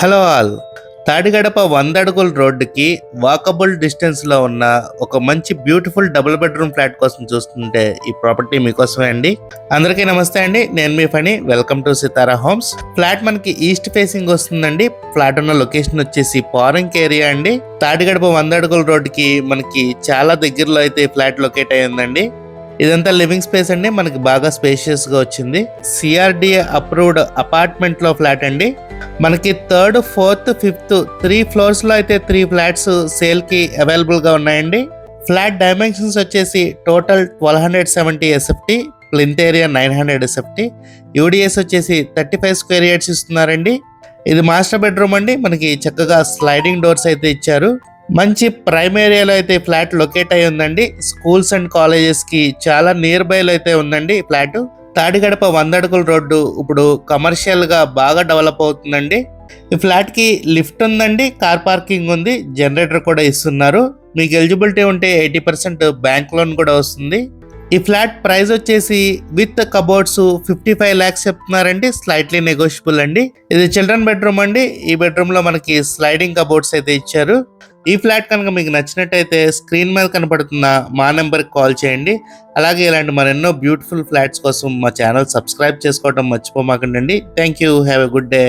Hello all. Tadigadapa 100 అడుగుల రోడ్డుకి walkable డిస్టెన్స్లో ఉన్న ఒక మంచి బ్యూటిఫుల్ డబుల్ బెడ్రూమ్ ఫ్లాట్ కోసం చూస్తుంటే ఈ ప్రాపర్టీ మీకోసమే అండి. అందరికీ నమస్తే అండి, నేను మీ Phani. Welcome to Sitara homes. Flat మనకి ఈస్ట్ ఫేసింగ్ వస్తుందండి. ఫ్లాట్ ఉన్న లొకేషన్ వచ్చేసి పారింగ్ ఏరియా అండి. తాడిగడప 100 అడుగుల రోడ్డుకి మనకి చాలా దగ్గరలో అయితే ఫ్లాట్ లొకేట్ అయ్యిందండి. ఇదంతా లివింగ్ స్పేస్ అండి, మనకి బాగా స్పేషియస్ గా వచ్చింది. సిఆర్డిఏ అప్రూవ్డ్ అపార్ట్మెంట్ లో ఫ్లాట్ అండి. మనకి 3rd, 4th, 5th 3 ఫ్లోర్స్ లో అయితే 3 ఫ్లాట్స్ సేల్ కి అవైలబుల్ గా ఉన్నాయండి. ఫ్లాట్ డైమెన్షన్స్ వచ్చేసి total 1270 SFT, plinth area 900 SFT, UDS వచ్చేసి 35 స్క్వేర్ యార్డ్స్ ఇస్తున్నారండి. ఇది మాస్టర్ బెడ్రూమ్ అండి. మనకి చక్కగా స్లైడింగ్ డోర్స్ అయితే ఇచ్చారు. మంచి ప్రైమ్ ఏరియాలో అయితే ఫ్లాట్ లొకేట్ అయి ఉందండి. స్కూల్స్ అండ్ కాలేజెస్ కి చాలా నియర్ బైలో అయితే ఉందండి ఈ ఫ్లాట్. తాడిగడప 100 అడుగుల రోడ్డు ఇప్పుడు కమర్షియల్ గా బాగా డెవలప్ అవుతుందండి. ఈ ఫ్లాట్ కి లిఫ్ట్ ఉందండి, కార్ పార్కింగ్ ఉంది, జనరేటర్ కూడా ఇస్తున్నారు. మీకు ఎలిజిబిలిటీ ఉంటే 80% బ్యాంక్ లోన్ కూడా వస్తుంది. ఈ ఫ్లాట్ ప్రైస్ వచ్చేసి విత్ కబోర్డ్స్ 55 lakhs చెప్తున్నారండి. స్లైట్లీ నెగోషియబుల్ అండి. ఇది చిల్డ్రన్ బెడ్రూమ్ అండి. ఈ బెడ్రూమ్ లో మనకి స్లైడింగ్ కబోర్డ్స్ అయితే ఇచ్చారు. ఈ ఫ్లాట్ కనుక మీకు నచ్చినట్టయితే స్క్రీన్ మీద కనపడుతున్న మా నెంబర్కి కాల్ చేయండి. అలాగే ఇలాంటి మరెన్నో బ్యూటిఫుల్ ఫ్లాట్స్ కోసం మా ఛానల్ సబ్స్క్రైబ్ చేసుకోవడం మర్చిపోమాకండి. Thank you. Have a good day.